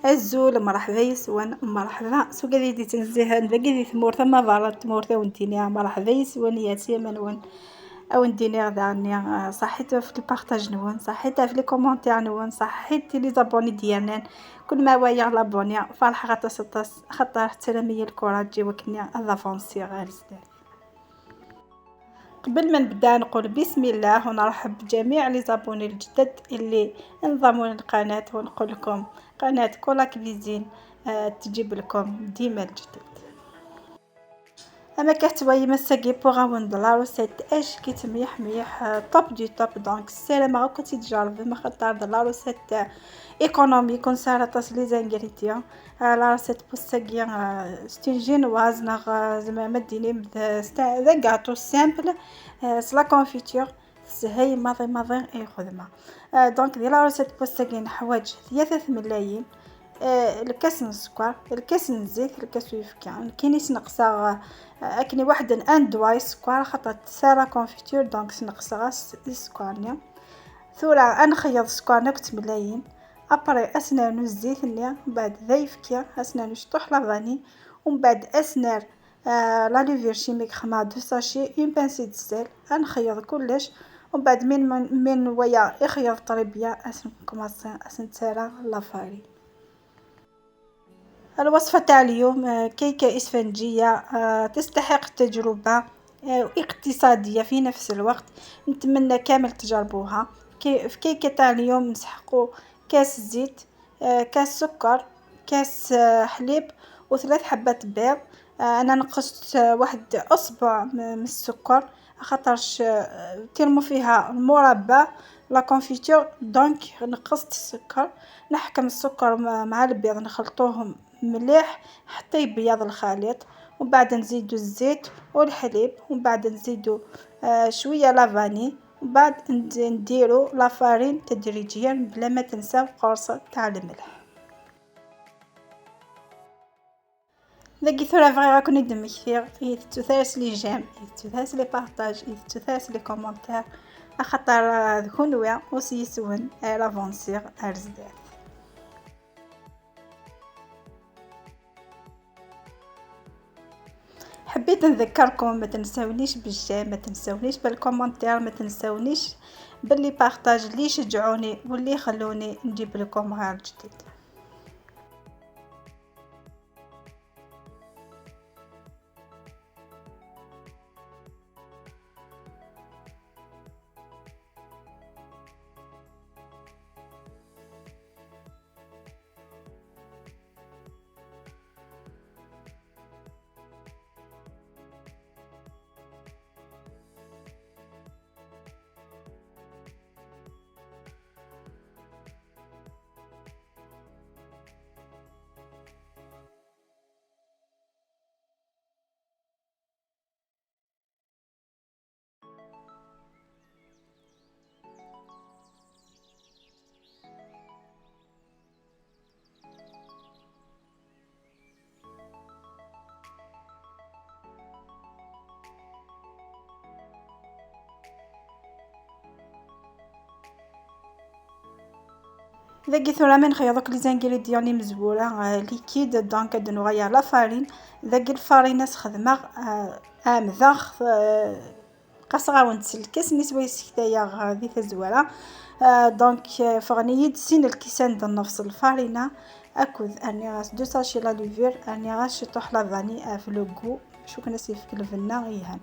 الزول مرحبا يسوان مرحبا سو قديدي تنزيها بقيدي ثمور ثم فالت ثمور ثونتيني مرحبا يسوان ياسي منون او نديني غداني صحيت في البارطاج نون صحيت في لي كومونتير نون صحيت لي زابوني ديالنا كل ما وايا لابوني فرحه غتصطس خاطر التلاميه الكره تجي وكني افونسي غير زدان. قبل ما نبدا نقول بسم الله ونرحب بجميع لي زابوني الجدد اللي انضموا للقناه ونقول لكم قناه كولاك فيزين تجيب لكم ديما الجدد. اما كتبغي مساكي بوغ دولار وسيت اش كيتميح ميح توب دو توب دونك السلامه كنتي تجرب ما خاطر دولار وسيت ايكونومي كونسارا لي زانغريديون لا ريسيت بوستاكيا ستي جينواز نغ زعما مديني ذا غاتو سامبل سلا كونفيتور سهي ماضي اي خدمه دونك ديال لا ريسيت بوستاكيا حوايج 3 ملايين الكاس السكر الكاس الزيت الكاس يفكان كاينيش نقصا اكني واحد ان دواي سكر خاطر سارا كونفيتور دونك نقصا السكر ثورة نخيض سكر كنت ملايين ابري اسنان الزيت نيا بعد ذايفكيا اسنان شطوح لافاني ومن بعد اسنان لا لوفير شيميك خما دو ساشي اون بانسي د سيل نخيض كلش ومن بعد من ويا يخيض طريبيا كوماسا اسنتارا لافاري. الوصفة تاع اليوم كيكة اسفنجية تستحق التجربة واقتصادية في نفس الوقت، نتمنى كامل تجربوها. في كيكة تاع اليوم نسحقوا كاس زيت كاس سكر كاس حليب وثلاث حبات بيض. انا نقصت واحد اصبع من السكر خاطرش ترمو فيها المربى لا كونفيتور دونك نقصت السكر. نحكم السكر مع البيض نخلطوهم مليح حتى يبيض الخليط ومن بعد نزيدو الزيت والحليب ومن بعد نزيدو شويه لافاني ومن بعد نديرو لافارين تدريجيا بلا ما تنساو قرصه تاع الملح. ذاكي ثورة فغي راكو ندم كثير تثاس لي جيم تثاس لي بارطاج تثاس لي كومونتير خاطر ذكونويا وسيسون لافونسير ارزدات. حبيت نذكركم ما تنساونيش بالجيم ما تنساونيش بالكومنتير ما تنساونيش باللي بارطاج اللي يشجعوني واللي يخلوني نجيب لكم غير جديد. ذاكي ثورة من خياطك لي زانغريديون لي مزبوله ليكيد دونك نغير لا فارين ذاك الفارينه خدمه مذاخ قصغا ونتسلكس نسوي سكتايا غادي تزوره دونك فغنيد سين الكيسان د نفس الفارينه اكوذ اني غاس دو ساشي لا لوفير اني غاس شطوح لا فاني في لو غو شو كنا سيف الفنا غيهان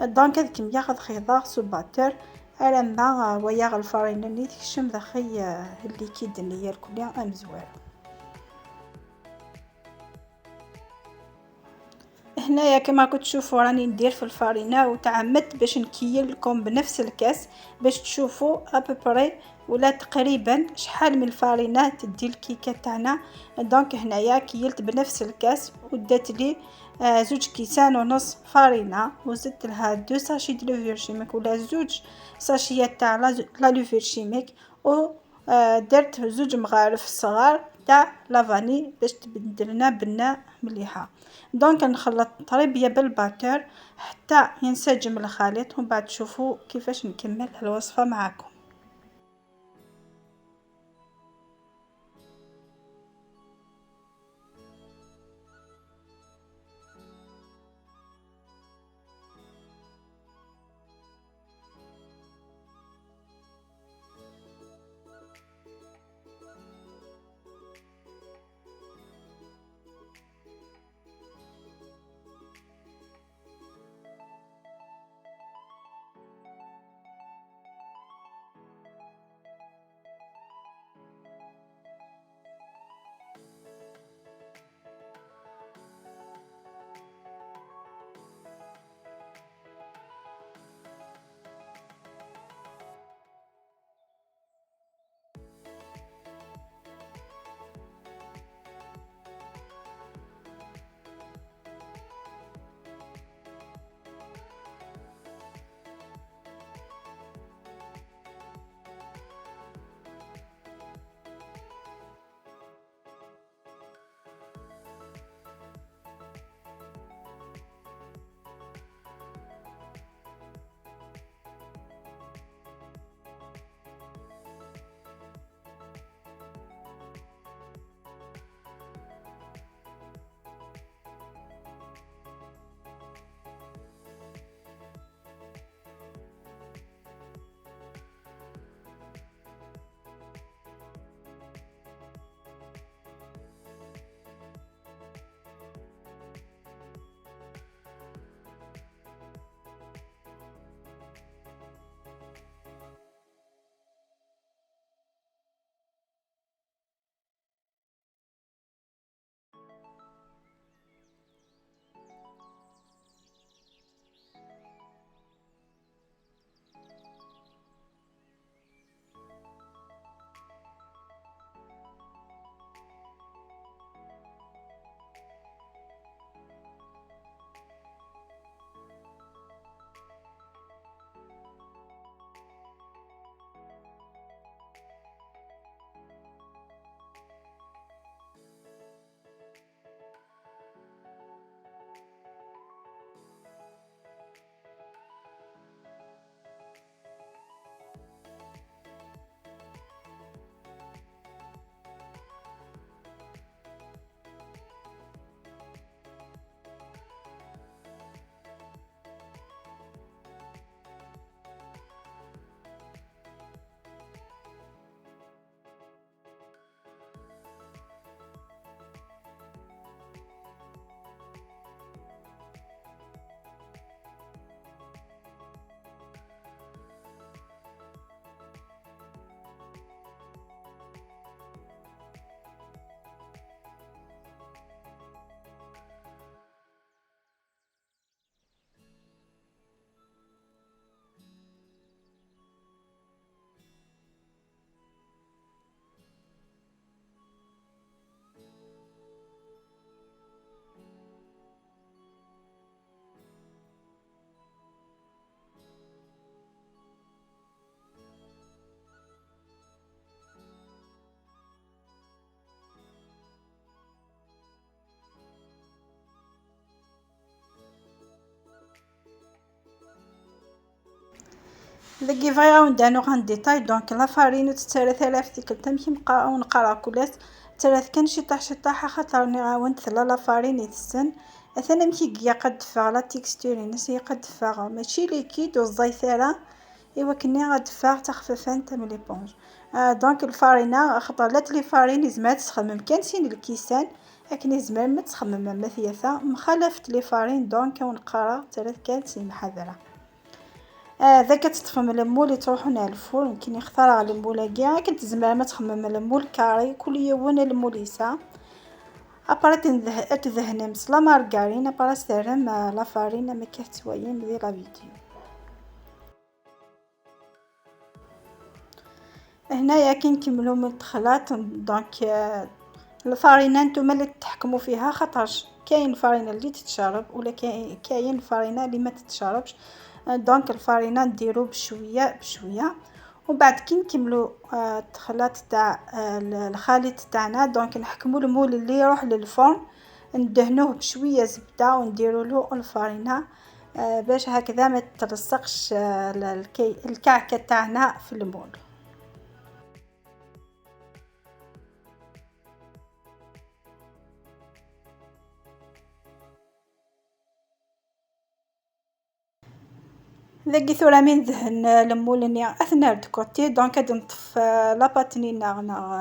دونك هاد كميه غاد خيضا سو باتور ألما ويا الفارينه اللي تكشم داخي الليكيد اللي هي كلها مزوار. هنايا كما كنت تشوفوا راني ندير في الفارينه وتعمدت باش نكيل لكم بنفس الكاس باش تشوفوا ابري ولا تقريبا شحال من الفارينه تدي الكيكه تاعنا. دونك هنايا كيلت بنفس الكاس ودات لي زوج كيسان ونص فارينه وزدت لها دو ساشي د لوفير شيميك ولا زوج ساشيات تاع لا لوفير شيميك و درت زوج مغارف صغار تاع لافاني باش تبدل لنا بنه مليحه. دونك نخلط طريبيه بالباتور حتى ينسجم الخليط ومن بعد تشوفوا كيفاش نكمل الوصفه معكم. ذاك فيغاون دانو غان ديتاي دونك لا فارين تتسالى ثلاث تيكل تمشي نقرا كلاس ثلاث كان شطاح خاطر راني عاونت ثلا لا فارين يتسن اثنا مشي كيا قد فا لا تيكستور نسي قد فا ماشي ليكيد والزيتاله ايوا كني غاد فا تخففان تم ليبونج. دونك الفارينه خاطر لات لي فارين زعما تخمم كان سين الكيسان لكن زعما ما تخمم ما ثيثا مخالفت لي فارين دونك ونقرا ثلاث كانت سي محذره. ذاك تطفم المول تروحون على الفور يمكن يختار على المول كاع كنت زعما ما تخمم المول كاري كل يوم الموليسا ابرا تدهن مسلا مارغارين ابرا سيرم لا فارين ما كيحتويين دي لا فيديو. هنايا كي نكملوا من الخلاط دونك الفارينه نتوما اللي تحكموا فيها خاطرش كاين فارينه اللي تتشرب ولا كاين فارينه اللي ما تتشربش. دونك الفارينه نديرو بشويه بشويه ومن بعد كي نكملوا الخلاط تاع الخليط تاعنا دونك نحكموا المول اللي يروح للفرن ندهنوه بشويه زبده ونديروا له الفارينه باش هكذا ما تلصقش الكعكه تاعنا في المول. ذاك ثورة من ذهن المول اثنا دكوتي دونك هاد نطف لاباط نينا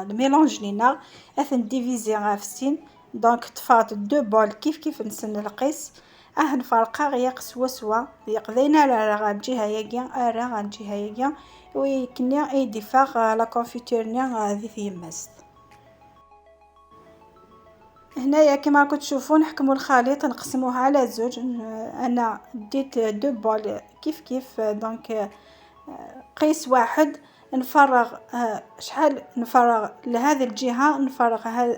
الميلونج نينا اثن ديفيزي غافسين دونك طفات دو بول كيف نسن القيس نفرقها غيا قسوا سوا يقضينا راه بجهه ياكيا راه جهه ياكيا ويكني اي ديفاغ لا كونفيتور نيا ذي يمست. هنايا كما راكم تشوفوا نحكموا الخليط نقسموه على زوج. انا ديت دو بول كيف دونك قيس واحد نفرغ شحال نفرغ لهذه الجهه نفرغ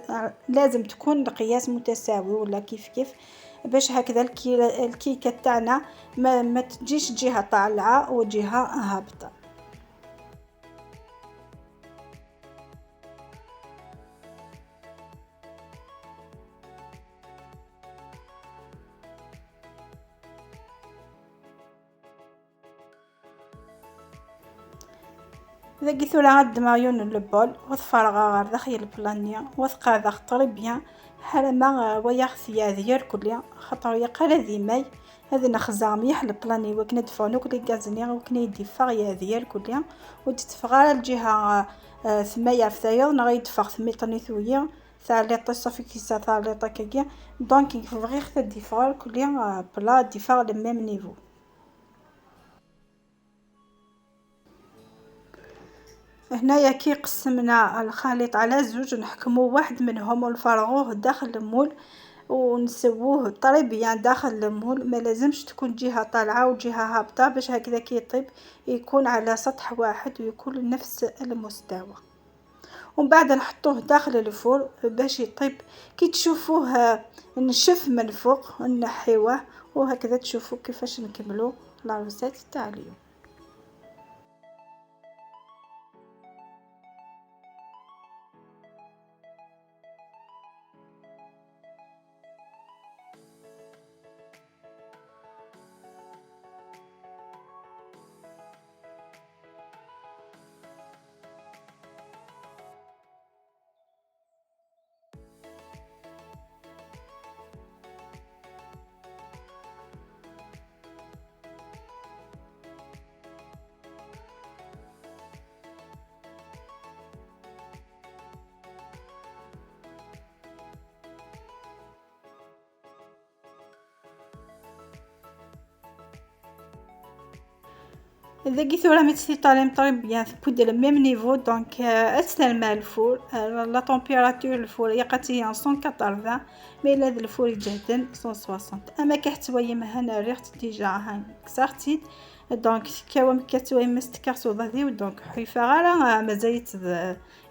لازم تكون القياس متساوي ولا كيف باش هكذا الكيكه تاعنا ما تجيش جهه طالعه وجهه هابطه. ذاك ثولا عاد مايون البول وتفرغ غير داخل البلانيا وثقاذا خطري بيان حرما ويخفيا ديال كليا خاطر يقال ذي ماي هذا نخزا مليح البلاني وكنا دفعونو كلي كازني وكنا يدفع يا ديال كليا وتتفغ على الجهه ثمايا فتايض نغي يدفع ثميطني ثويا تاع لي طيصافي كيسا تاع لي طاكيا دونك يفغي خد ديفار كليا بلا ديفار لو ميم نيفو. هنايا كي قسمنا الخليط على زوج نحكموا واحد منهم ونفرغوه داخل المول ونسووه طري بيان داخل المول ما لازمش تكون جهه طالعه وجهه هابطه باش هكذا كي يطيب يكون على سطح واحد ويكون نفس المستوى. ومن بعد نحطوه داخل الفرن باش يطيب كي تشوفوه نشف من فوق نحيوه وهكذا تشوفوا كيفاش نكملوا لا روسيت تاع اليوم. ذاك ثورة متسي طالي مطرب بيان بود لو ميم نيفو دونك استلم الفور لا طومبيراتور الفور يقاتي 180 مي هذا الفور يجهدن 160 اما كيحتوي هنا ريحت ديجا هان كسرتيد دونك كاوم كتوي مستكاسو ضدي دونك حيفا غالا مزايت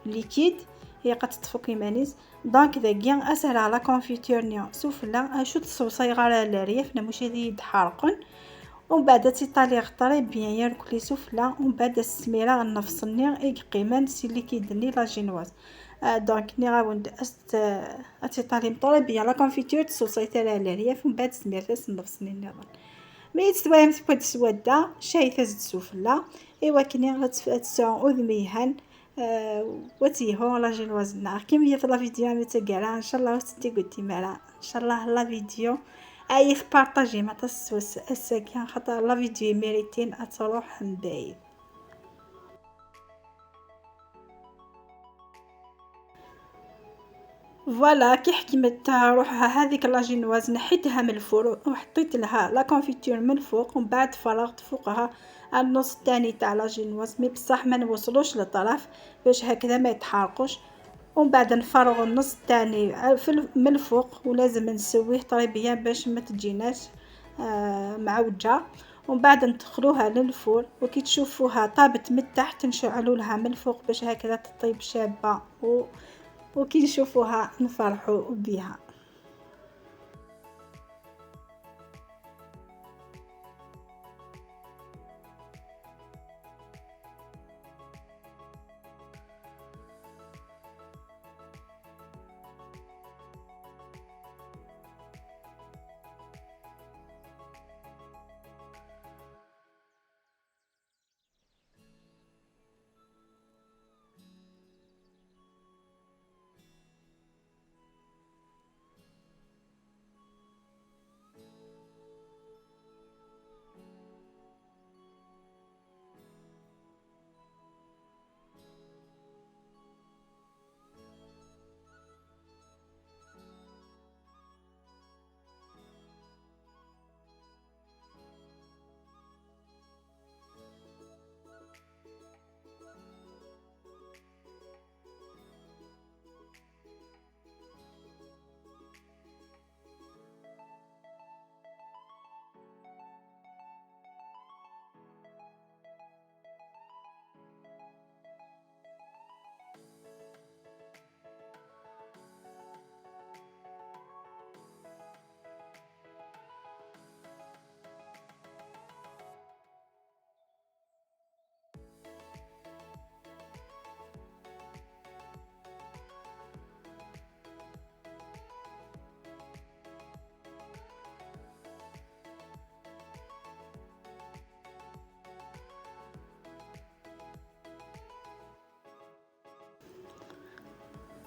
ليكيد هي قد تفك يمانيز دونك ذاكيا اسهل على كونفيتور نيا سوفلا شو تصوصي غالا الريف نمشي ذي يتحرقن ومن بعد تيطالي غطري بيان يركلي سفلى ومن بعد السميره غنفصلني قيمان سي اللي كيدني لا جينواز. دونك ني غاوند تيطالي مطري بيان لا كونفيتور تصوصيتها على الريف ومن بعد السميره نفصلني نظن مي تسوايم تبغي تسودا شاي تزد سفلى ايوا كني غتسعو اذميهن وتيهو لا جينوازنا كيما هي لا فيديو متقرا ان شاء الله وستي قلتي مرا ان شاء الله لا فيديو اي بارطاجي ما تسوس الساكن خاطر لا فيديو ميريتين تروح من بعيد. فوالا كي حكمت روحها هذيك لاجينواز نحيتها من الفرن وحطيت لها لا كونفيتور من الفوق ومن بعد فرغت فوقها النص الثاني تاع لاجينواز مي بصح ما نوصلوش للطرف باش هكذا ما يتحرقوش ومن بعد نفرغ النص الثاني من الفوق ولازم نسويه طريبيا باش ما تجيناش معوجه ومن بعد ندخلوها للفرن وكي تشوفوها طابت من التحت نشعلوا لها من الفوق باش هكذا تطيب شابه وكي نشوفوها نفرحوا بها.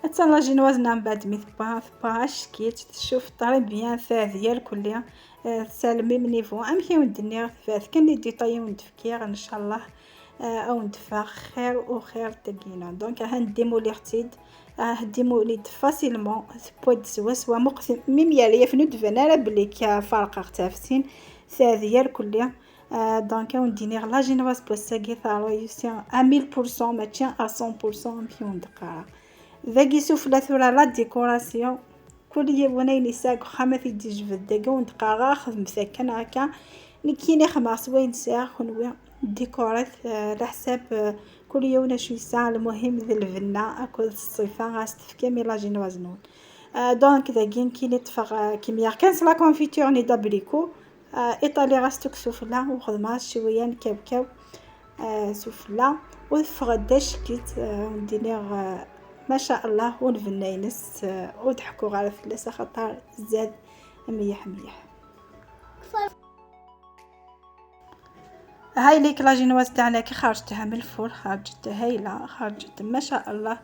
حتى لا جينوازنا من بعد مي ثباها شكيت تشوف طري بيان ثاذيه الكليه سالمي من نيفو امشي وندني فات كان لي ديطاي وندفكير ان شاء الله او ندفع خير وخير تقينا دونك هنديمو لي ختيد هديمو لي فاسيلمون بود سوا مقسم ميم يا في ندفن انا بلي كا فرق اختافتين ثاذيه الكليه دونك ونديني لا جينواز بوساكي ثارو يسيان 1000% ماشي 100% نمشيو ندقرا ذاكي سفلى ثورا لا ديكوراسيون كل يومين يساق خامة في جفد دقا وندقا خذ مسكن هكا نكيني خماس وين ساعة خنوي ديكورات على حساب كل يوم شوي ساعة المهم ذي الفنا اكل الصيفة غاستفكي مي لا جينواز نون دونك ذاكين كيني تفغ كيميا كانس لا كونفيتور ني دابريكو ايطالي غاستوك سفلى وخدمها شوية نكاوكاو سفلى وفغداش كيت وندينيغ ما شاء الله ونفنينس وضحكوا على فلاسه خاطر زاد مليح مليح. هاي ليك لا جينواز تاعنا كي خرجتها من الفرن خرجت هايله خرجت ما شاء الله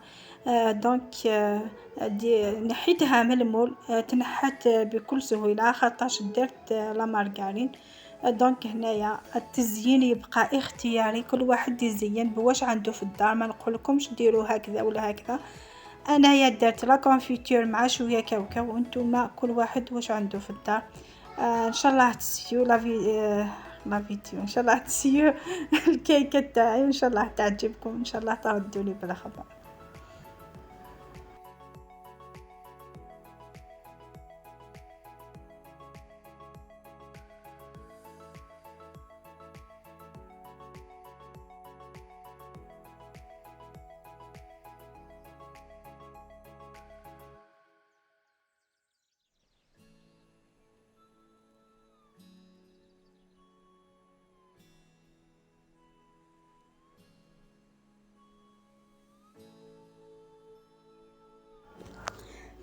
دونك نحيتها من المول تنحت بكل سهوله خاطرش درت لا مارغرين دونك هنايا التزيين يبقى اختياري كل واحد يزين بواش عنده في الدار ما نقولكمش ديروا هكذا ولا هكذا انايا درت لا كونفيتور مع شويه كاوكاو وانتم كل واحد واش عنده في الدار ان شاء الله تسيو لا فيديو ان شاء الله تسيو الكيكه تاعي ان شاء الله تعجبكم ان شاء الله تردوا لي بالخبر.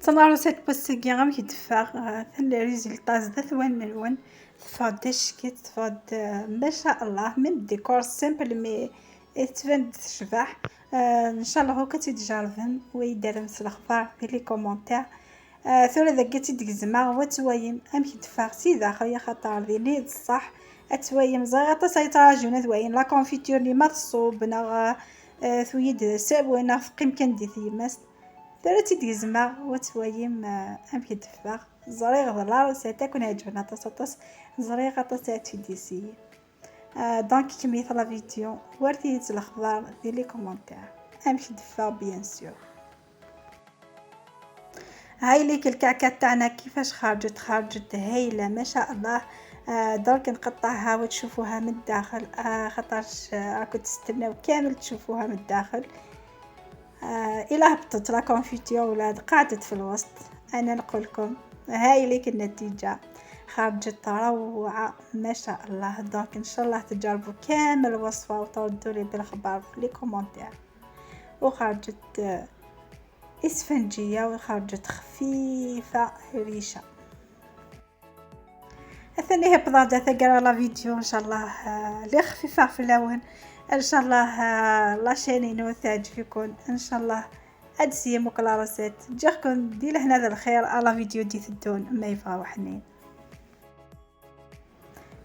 صنع روسيت بوسكي غام يدفع ثن ريزلتاز ذا ثوان تفاد دشكي تفاد ما شاء الله من الديكور سيمبل مي تبان تشبح. ان شاء الله هو كتجربن ويدار مس الاخبار في لي كومونتير. ثورة ذاك تيدك زعما وتوايم ام كيدفع سيدا خويا خاطر ذي الصح اتوايم زغطا سيتراجونا ثوايم لا كونفيتور لي ما تصوب نا ثويد سابونا في قيم دي ثيماس ثورة تيدك زعما وتوايم ام كيدفع زريغ ضلار ساتا كون عجبنا طاس زريغ طاس تيديسي. دونك كميت لا فيديو ورثيت الاخبار ديال لي كومونتير ام كيدفع بيان سور. هاي ليك الكعكه تاعنا كيفاش خرجت هايله ما شاء الله. درك نقطعها وتشوفوها من الداخل خاطرش راكو تستناو كامل تشوفوها من الداخل. الى هبطت لا كونفيتور ولا قعدت في الوسط انا نقولكم هاي ليك النتيجه خرجت روعه ما شاء الله. دونك ان شاء الله تجربوا كامل الوصفه وتردوا لي بالخبر في لي كومونتير. وخرجت اسفنجيه وخرجت خفيفه ريشه. ثاني هبطه ثقرا لا فيديو ان شاء الله لي خفيفه في اللون ان شاء الله. لاشينينو تعجبكم ان شاء الله. ادسي مكلارسات جاكم دي لهنا ذا الخير على فيديو دي ثدون ما يبغاو حنين.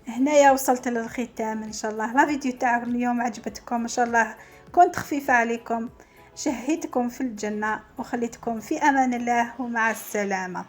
هنايا وصلت للختام ان شاء الله. لا فيديو تاع اليوم عجبتكم ان شاء الله كنت خفيفه عليكم شهيتكم في الجنه وخليتكم في امان الله ومع السلامه.